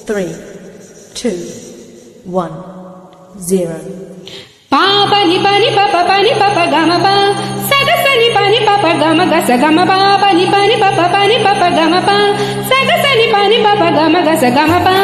3, 2, 1, 0. Pa pa ni pa ni pa pa pa ni pa pa ga ma pa sa ga sa ni pa ni pa pa ga ma ga sa ga ma pa ni pa ni pa pa ni pa pa ga ma pa sa ga sa ni pa ni pa pa ga ma ga sa ga ma pa.